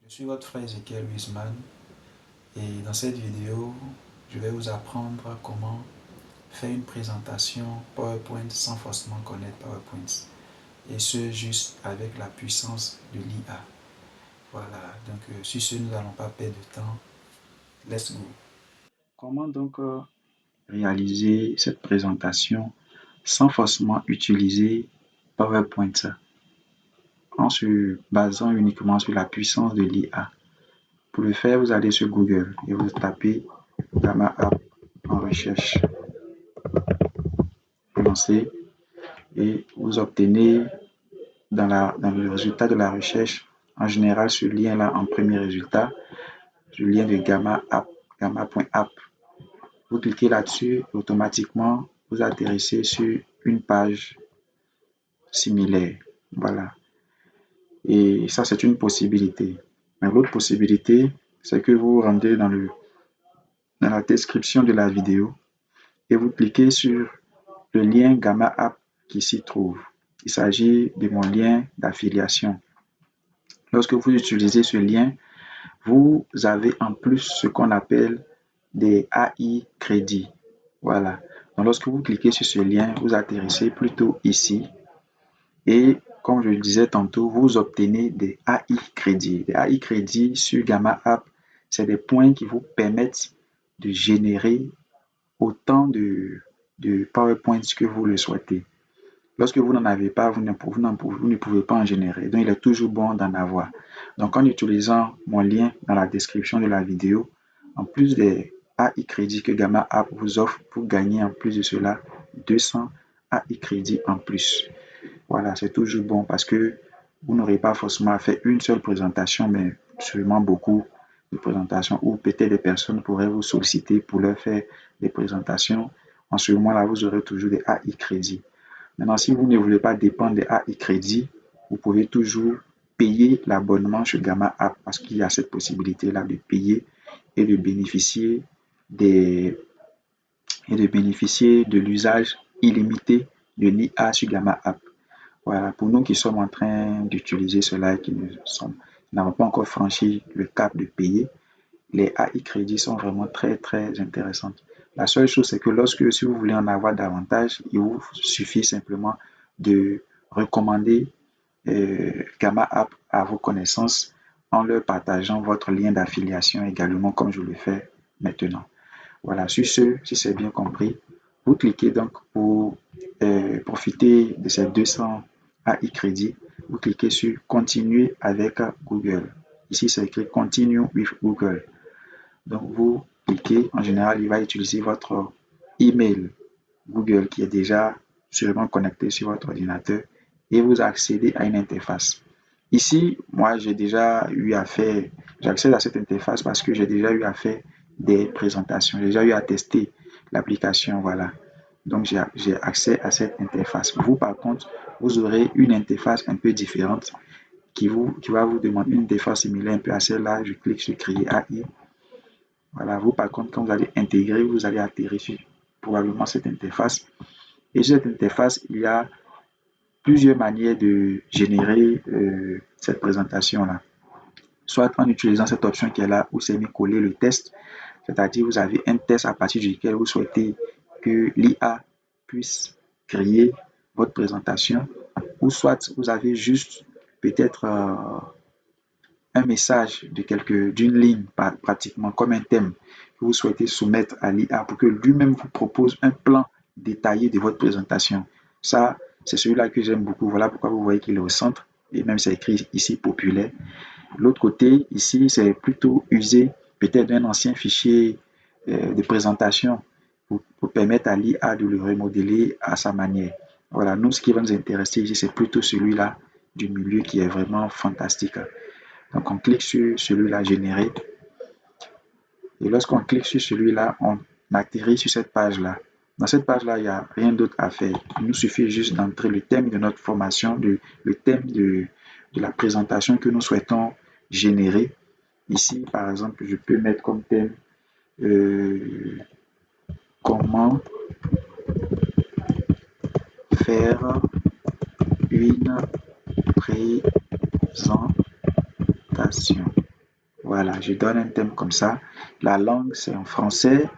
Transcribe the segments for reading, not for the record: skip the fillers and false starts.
Je suis votre frère Ezekiel Wiesman et dans cette vidéo, je vais vous apprendre comment faire une présentation PowerPoint sans forcément connaître PowerPoint et ce juste avec la puissance de l'IA. Voilà, donc sur ce, nous n'allons pas perdre de temps. Let's go. Comment donc réaliser cette présentation sans forcément utiliser PowerPoint en se basant uniquement sur la puissance de l'IA? Pour le faire, vous allez sur Google et vous tapez Gamma App en recherche. Vous lancez et vous obtenez dans le résultat de la recherche, en général, ce lien-là en premier résultat, le lien de Gamma App, gamma.app. Vous cliquez là-dessus, automatiquement, vous atterrissez sur une page similaire. Voilà. Et ça, c'est une possibilité. Mais l'autre possibilité, c'est que vous vous rendez dans la description de la vidéo et vous cliquez sur le lien Gamma App qui s'y trouve. Il s'agit de mon lien d'affiliation. Lorsque vous utilisez ce lien, vous avez en plus ce qu'on appelle des AI crédits. Voilà. Donc, lorsque vous cliquez sur ce lien, vous atterrissez plutôt ici. Et comme je le disais tantôt, vous obtenez des AI crédits. Des AI crédits sur Gamma App, c'est des points qui vous permettent de générer autant de PowerPoint que vous le souhaitez. Lorsque vous n'en avez pas, vous ne pouvez pas en générer. Donc, il est toujours bon d'en avoir. Donc, en utilisant mon lien dans la description de la vidéo, en plus des AI crédits que Gamma App vous offre, vous gagnez en plus de cela 200 AI crédits en plus. Voilà, c'est toujours bon parce que vous n'aurez pas forcément fait une seule présentation, mais sûrement beaucoup de présentations ou peut-être des personnes pourraient vous solliciter pour leur faire des présentations. En ce moment-là, vous aurez toujours des AI crédits. Maintenant, si vous ne voulez pas dépendre des AI crédits, vous pouvez toujours payer l'abonnement sur Gamma App parce qu'il y a cette possibilité-là de payer et de bénéficier de l'usage illimité de l'IA sur Gamma App. Voilà, pour nous qui sommes en train d'utiliser cela et qui n'avons pas encore franchi le cap de payer, les AI crédits sont vraiment très, très intéressantes. La seule chose, c'est que si vous voulez en avoir davantage, il vous suffit simplement de recommander Gamma App à vos connaissances en leur partageant votre lien d'affiliation également, comme je le fais maintenant. Voilà, sur ce, si c'est bien compris, vous cliquez donc pour profiter de ces 200 AI crédits. Vous cliquez sur Continuer avec Google. Ici, c'est écrit Continue with Google. Donc, vous cliquez. En général, il va utiliser votre email Google qui est déjà sûrement connecté sur votre ordinateur et vous accédez à une interface. Ici, moi, j'accède à cette interface parce que j'ai déjà eu à faire des présentations. J'ai déjà eu à tester l'application, voilà. Donc, j'ai accès à cette interface. Vous, par contre, vous aurez une interface un peu différente qui va vous demander une interface similaire un peu à celle-là. Je clique sur Créer AI. Voilà, vous, par contre, quand vous allez intégrer, vous allez atterrir sur probablement cette interface. Et sur cette interface, il y a plusieurs manières de générer cette présentation-là. Soit en utilisant cette option qui est là où c'est mis coller le test, c'est-à-dire vous avez un test à partir duquel vous souhaitez que l'IA puisse créer votre présentation, ou soit vous avez juste peut-être un message d'une ligne pratiquement comme un thème que vous souhaitez soumettre à l'IA pour que lui-même vous propose un plan détaillé de votre présentation. Ça, c'est celui-là que j'aime beaucoup. Voilà pourquoi vous voyez qu'il est au centre et même c'est écrit ici populaire. L'autre côté, ici, c'est plutôt usé peut-être d'un ancien fichier de présentation pour permettre à l'IA de le remodeler à sa manière. Voilà, nous, ce qui va nous intéresser ici, c'est plutôt celui-là du milieu qui est vraiment fantastique. Donc, on clique sur celui-là, générer. Et lorsqu'on clique sur celui-là, on atterrit sur cette page-là. Dans cette page-là, il n'y a rien d'autre à faire. Il nous suffit juste d'entrer le thème de notre formation, le thème de la présentation que nous souhaitons générer. Ici, par exemple, je peux mettre comme thème comment faire une présentation. Voilà, je donne un thème comme ça. La langue, c'est en français.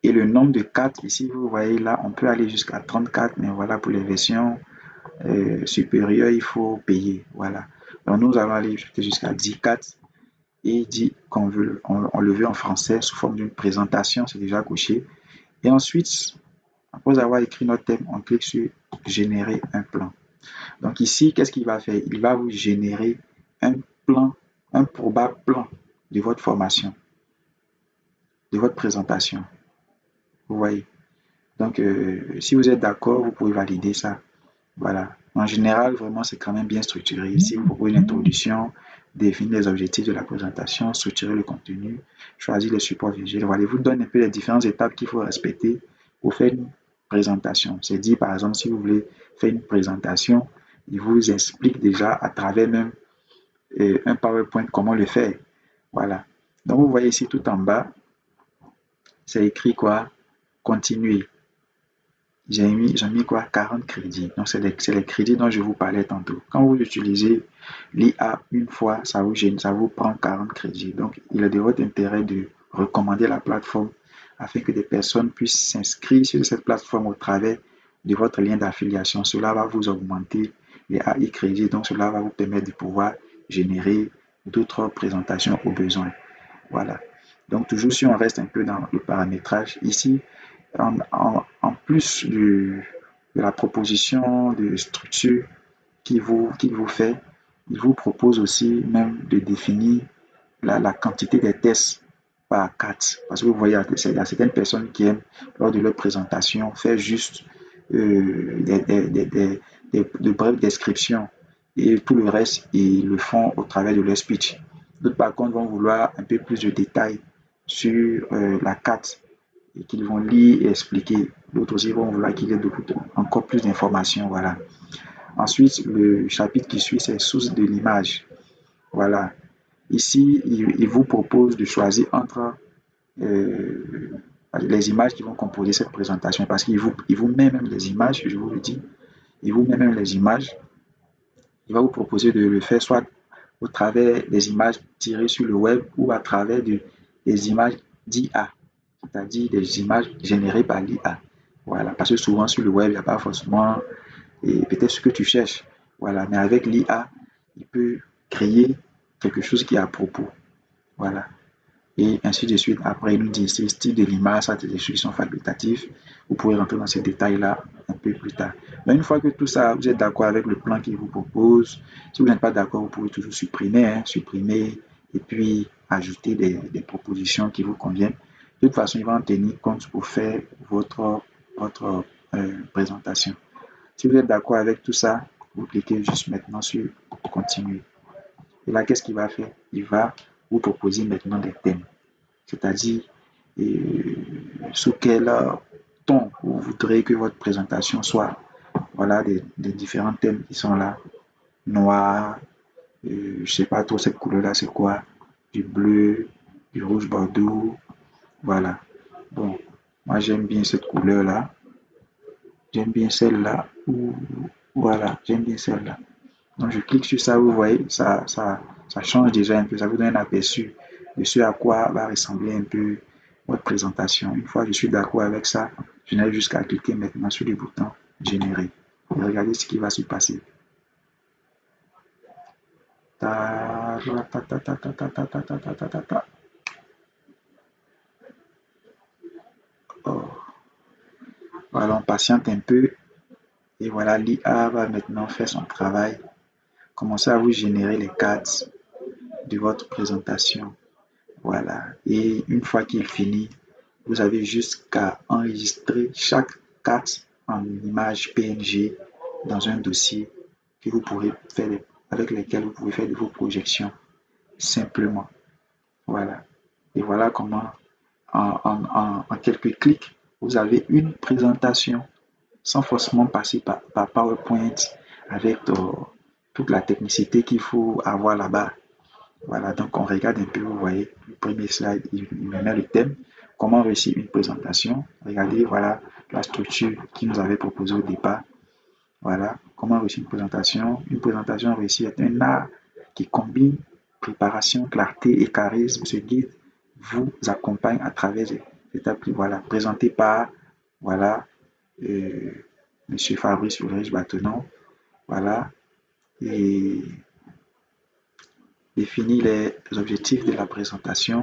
Et le nombre de cartes, ici, vous voyez là, on peut aller jusqu'à 34, mais voilà, pour les versions supérieures, il faut payer. Voilà. Donc, nous allons aller jusqu'à 10 cartes et dit qu'on veut, on le veut en français sous forme d'une présentation, c'est déjà coché. Et ensuite, après avoir écrit notre thème, on clique sur générer un plan. Donc ici, qu'est-ce qu'il va faire? Il va vous générer un plan, un probable plan de votre formation, de votre présentation. Vous voyez? Donc, si vous êtes d'accord, vous pouvez valider ça. Voilà. En général, vraiment, c'est quand même bien structuré. Ici, vous proposez une introduction, définir les objectifs de la présentation, structurer le contenu, choisir les supports visuels. Voilà, il vous donne un peu les différentes étapes qu'il faut respecter pour faire une présentation. C'est dit, par exemple, si vous voulez faire une présentation, il vous explique déjà à travers même un PowerPoint comment le faire. Voilà. Donc, vous voyez ici tout en bas, c'est écrit quoi? Continuer. J'ai mis quoi? 40 crédits. Donc, c'est les crédits dont je vous parlais tantôt. Quand vous utilisez l'IA une fois, ça vous prend 40 crédits. Donc, il est de votre intérêt de recommander la plateforme afin que des personnes puissent s'inscrire sur cette plateforme au travers de votre lien d'affiliation. Cela va vous augmenter les AI crédits. Donc, cela va vous permettre de pouvoir générer d'autres présentations au besoin. Voilà. Donc, toujours si on reste un peu dans le paramétrage, ici, en plus de la proposition de structure qu'il vous fait, il vous propose aussi même de définir la quantité des tests par carte. Parce que vous voyez, il y a certaines personnes qui aiment, lors de leur présentation, faire juste de brèves descriptions et tout le reste, ils le font au travers de leur speech. D'autres, par contre, vont vouloir un peu plus de détails sur la carte et qu'ils vont lire et expliquer. D'autres aussi vont vouloir qu'il y ait encore plus d'informations. Voilà. Ensuite, le chapitre qui suit, c'est source de l'image. Voilà. Ici, il vous propose de choisir entre les images qui vont composer cette présentation parce qu'il vous met même les images, je vous le dis. Il vous met même les images. Il va vous proposer de le faire soit au travers des images tirées sur le web ou à travers des images d'IA, c'est-à-dire des images générées par l'IA. Voilà, parce que souvent sur le web, il n'y a pas forcément peut-être ce que tu cherches. Voilà, mais avec l'IA, il peut créer quelque chose qui est à propos. Voilà. Et ainsi de suite. Après, il nous dit ici, style de l'image, ça, des choses sont facultatifs. Vous pouvez rentrer dans ces détails-là un peu plus tard. Mais une fois que tout ça, vous êtes d'accord avec le plan qu'il vous propose, si vous n'êtes pas d'accord, vous pouvez toujours supprimer, supprimer et puis ajouter des propositions qui vous conviennent. De toute façon, il va en tenir compte pour faire votre présentation. Si vous êtes d'accord avec tout ça, vous cliquez juste maintenant sur continuer. Et là, qu'est-ce qu'il va faire? Il va vous proposer maintenant des thèmes. C'est-à-dire sous quel ton vous voudrez que votre présentation soit. Voilà des différents thèmes qui sont là. Noir, je ne sais pas trop cette couleur-là, c'est quoi? Du bleu, du rouge bordeaux. Voilà. Bon, moi j'aime bien cette couleur-là. J'aime bien celle-là. Voilà, j'aime bien celle-là. Donc je clique sur ça, vous voyez, ça change déjà un peu, ça vous donne un aperçu de ce à quoi va ressembler un peu votre présentation. Une fois que je suis d'accord avec ça, je n'ai juste qu'à cliquer maintenant sur le bouton générer. Et regardez ce qui va se passer. Oh. Voilà, on patiente un peu et voilà, l'IA va maintenant faire son travail. Commencez à vous générer les cartes de votre présentation. Voilà. Et une fois qu'il finit, vous avez juste qu'à enregistrer chaque carte en image PNG dans un dossier que vous pourrez faire, avec lesquels vous pouvez faire de vos projections simplement. Voilà. Et voilà comment, en quelques clics, vous avez une présentation sans forcément passer par PowerPoint avec toute la technicité qu'il faut avoir là-bas. Voilà, donc on regarde un peu, vous voyez, le premier slide, il me met le thème, comment réussir une présentation. Regardez, voilà la structure qu'il nous avait proposée au départ. Voilà, comment réussir une présentation. Une présentation réussie est un art qui combine préparation, clarté et charisme. Ce guide vous accompagne à travers les étapes, voilà, présenté par, voilà, Monsieur Fabrice Ulrich-Bâtonnot, voilà, et définit les objectifs de la présentation.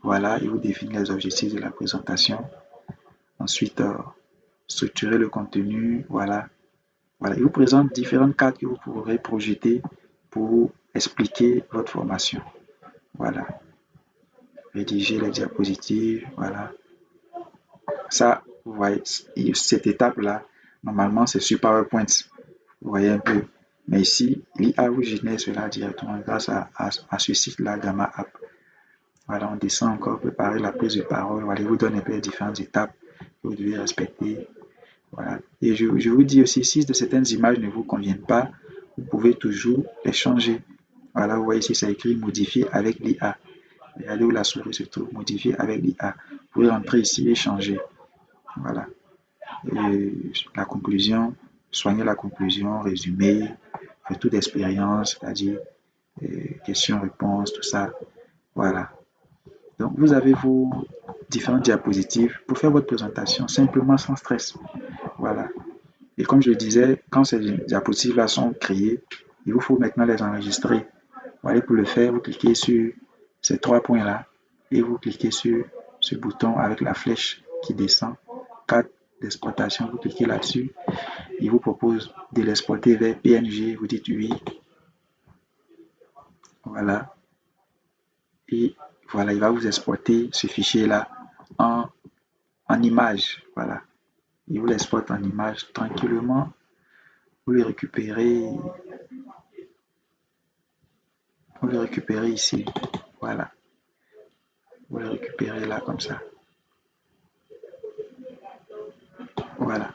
Voilà, il vous définit les objectifs de la présentation. Ensuite, structurer le contenu, voilà. Voilà, il vous présente différentes cartes que vous pourrez projeter pour expliquer votre formation. Voilà. Rédiger les diapositives, voilà. Ça, vous voyez, cette étape-là, normalement, c'est sur PowerPoint. Vous voyez un peu. Mais ici, l'IA vous génère cela directement grâce à ce site-là, Gamma App. Voilà, on descend encore, préparer la prise de parole. Voilà, il vous donne un peu les différentes étapes que vous devez respecter. Voilà. Et je vous dis aussi, si de certaines images ne vous conviennent pas, vous pouvez toujours les changer. Voilà, vous voyez ici, c'est écrit modifier avec l'IA. Regardez où la souris se trouve, modifier avec l'IA. Vous pouvez rentrer ici et changer. Voilà. Et la conclusion, soigner la conclusion, résumé, retour d'expérience, c'est-à-dire questions-réponses, tout ça. Voilà. Donc, vous avez vos différentes diapositives pour faire votre présentation simplement sans stress. Voilà. Et comme je le disais, quand ces diapositives-là sont créées, il vous faut maintenant les enregistrer. Voilà, pour le faire, vous cliquez sur ces trois points-là et vous cliquez sur ce bouton avec la flèche qui descend. Carte d'exploitation, vous cliquez là-dessus. Il vous propose de l'exporter vers PNG, vous dites oui. Voilà. Et voilà, il va vous exporter ce fichier-là en image. Voilà. Il vous l'exporte en image tranquillement. Vous le récupérez. Vous le récupérez ici. Voilà. Vous le récupérez là comme ça. Voilà.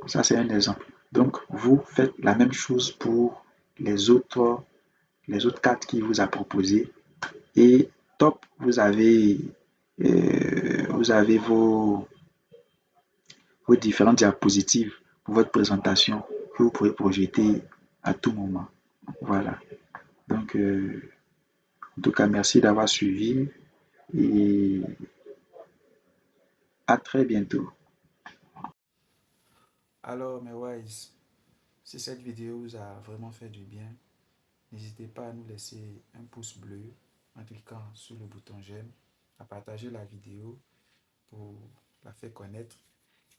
Ça, c'est un exemple. Donc, vous faites la même chose pour les autres cartes qu'il vous a proposées. Et top, vous avez vos différentes diapositives pour votre présentation que vous pourrez projeter à tout moment. Voilà. Donc, en tout cas, merci d'avoir suivi et à très bientôt. Alors, mes wise, si cette vidéo vous a vraiment fait du bien, n'hésitez pas à nous laisser un pouce bleu en cliquant sur le bouton j'aime, à partager la vidéo pour la faire connaître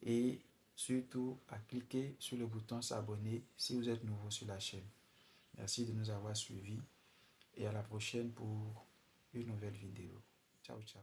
et surtout à cliquer sur le bouton s'abonner si vous êtes nouveau sur la chaîne. Merci de nous avoir suivis et à la prochaine pour une nouvelle vidéo. Ciao, ciao.